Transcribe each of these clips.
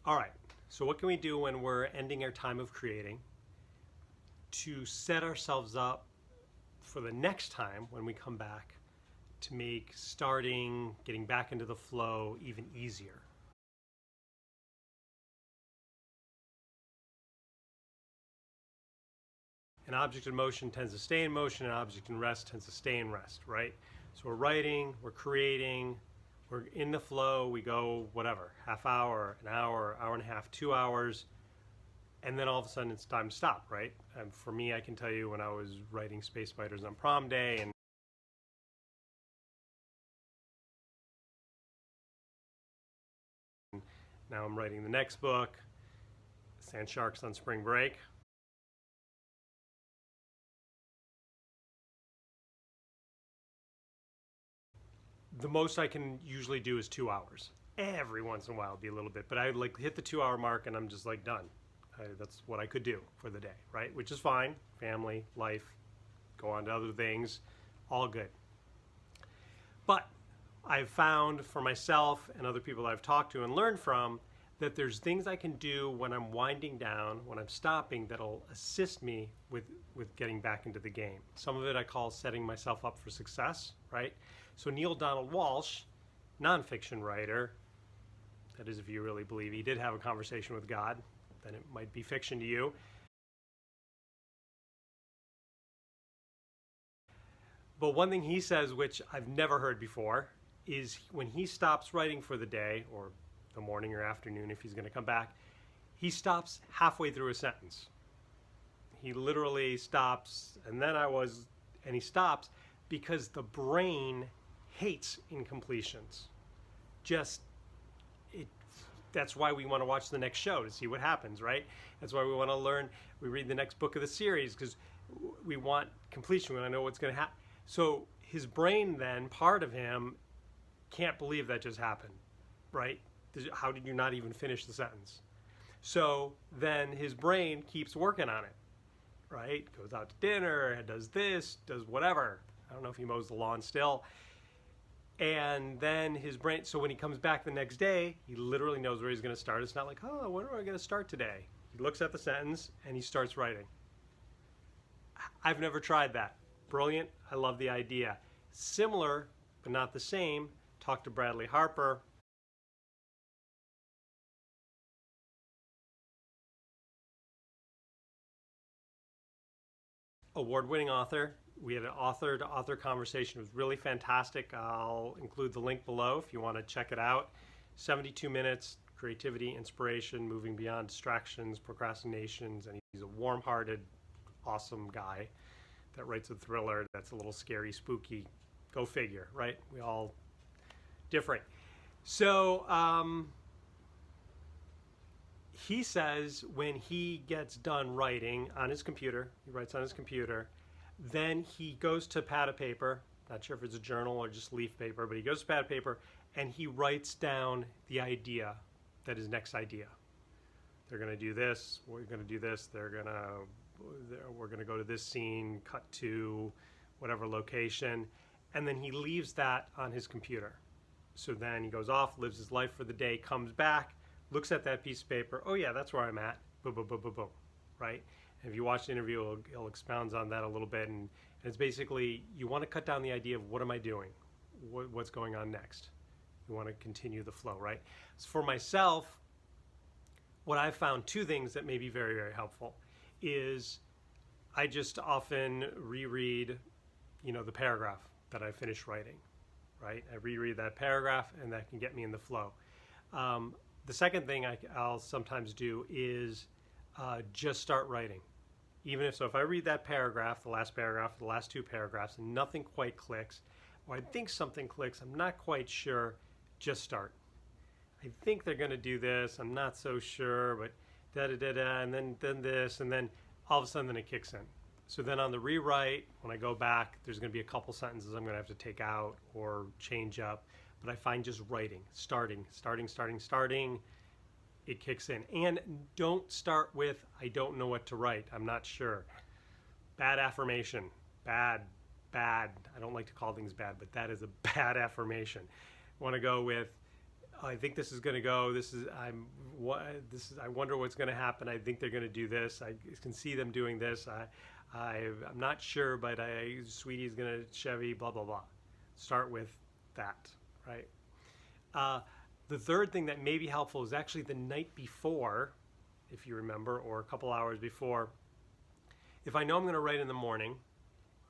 All right, so what can we do when we're ending our time of creating to set ourselves up for the next time when we come back to make starting, getting back into the flow even easier? An object in motion tends to stay in motion, an object in rest tends to stay in rest, right? So we're writing, we're creating, we're in the flow, we go whatever, half hour, an hour, hour and a half, 2 hours, and then all of a sudden it's time to stop, right? And for me, I can tell you when I was writing Space Spiders on prom day and now I'm writing the next book, Sand Sharks on Spring Break. The most I can usually do is 2 hours. Every once in a while it'll be a little bit, but I like hit the 2 hour mark and I'm just like done. That's what I could do for the day, right? Which is fine. Family, life, go on to other things, all good. But I've found for myself and other people I've talked to and learned from that there's things I can do when I'm winding down, when I'm stopping, that'll assist me with getting back into the game. Some of it I call setting myself up for success, right? So Neil Donald Walsch, nonfiction writer, that is if you really believe he did have a conversation with God, then it might be fiction to you. But one thing he says, which I've never heard before, is when he stops writing for the day, or the morning or afternoon if he's going to come back, he stops halfway through a sentence. He literally stops, and he stops because the brain hates incompletions. That's why we want to watch the next show, to see what happens, right? That's why we want to learn, we read the next book of the series, because we want completion, we want to know what's going to happen. So his brain then, part of him, can't believe that just happened, right? How did you not even finish the sentence? So then his brain keeps working on it, right? Goes out to dinner, does this, does whatever. I don't know if he mows the lawn still. And then his brain, so when he comes back the next day, he literally knows where he's going to start. It's not like, oh, when am I going to start today? He looks at the sentence and he starts writing. I've never tried that. Brilliant. I love the idea. Similar, but not the same. Talk to Bradley Harper. Award-winning author. We had an author-to-author conversation. It was really fantastic. I'll include the link below if you want to check it out. 72 minutes, creativity, inspiration, moving beyond distractions, procrastinations, and he's a warm-hearted, awesome guy that writes a thriller that's a little scary, spooky. Go figure, right? We all different. So he says when he gets done writing on his computer, he writes on his computer, then he goes to pad of paper, not sure if it's a journal or just leaf paper, but he goes to pad of paper and he writes down the idea, that his next idea. They're going to do this, we're going to do this, we're going to go to this scene, cut to whatever location, and then he leaves that on his computer. So then he goes off, lives his life for the day, comes back, looks at that piece of paper, oh yeah, that's where I'm at, boom, boom, boom, boom, boom, right? And if you watch the interview, he'll expound on that a little bit, and it's basically, you want to cut down the idea of what am I doing? What's going on next? You want to continue the flow, right? So for myself, what I've found, two things that may be very, very helpful is I just often reread, the paragraph that I finished writing, right? I reread that paragraph and that can get me in the flow. The second thing I'll sometimes do is just start writing. If I read that paragraph, the last two paragraphs, and nothing quite clicks, or I think something clicks, I'm not quite sure, just start. I think they're going to do this, I'm not so sure, but da-da-da-da, and then this, and then all of a sudden then it kicks in. So then on the rewrite, when I go back, there's going to be a couple sentences I'm going to have to take out or change up. But I find just writing, starting, it kicks in. And don't start with, I don't know what to write, I'm not sure. Bad affirmation, bad. I don't like to call things bad, but that is a bad affirmation. Want to go with, I think this is going to go. I wonder what's going to happen. I think they're going to do this. I can see them doing this. I'm not sure, but Sweetie's going to Chevy, blah, blah, blah. Start with that, right? The third thing that may be helpful is actually the night before, if you remember, or a couple hours before. If I know I'm going to write in the morning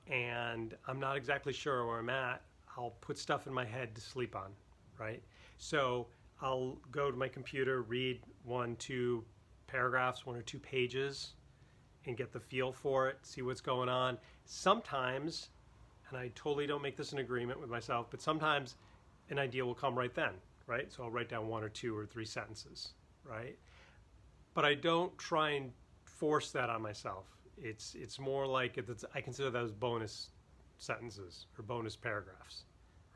and I'm not exactly sure where I'm at, I'll put stuff in my head to sleep on, right? So I'll go to my computer, read 1-2 paragraphs, 1 or 2 pages, and get the feel for it, see what's going on. Sometimes, and I totally don't make this an agreement with myself, but sometimes an idea will come right then, right? So I'll write down 1 or 2 or 3 sentences, right? But I don't try and force that on myself. It's more like I consider those bonus sentences or bonus paragraphs,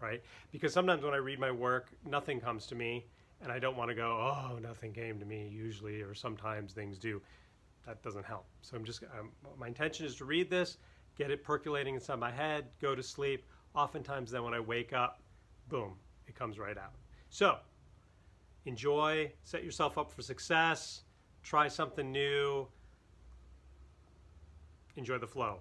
right? Because sometimes when I read my work, nothing comes to me, and I don't want to go, oh, nothing came to me usually, or sometimes things do. That doesn't help. So my intention is to read this, get it percolating inside my head, go to sleep. Oftentimes then when I wake up, boom, it comes right out. So enjoy, set yourself up for success, try something new, enjoy the flow.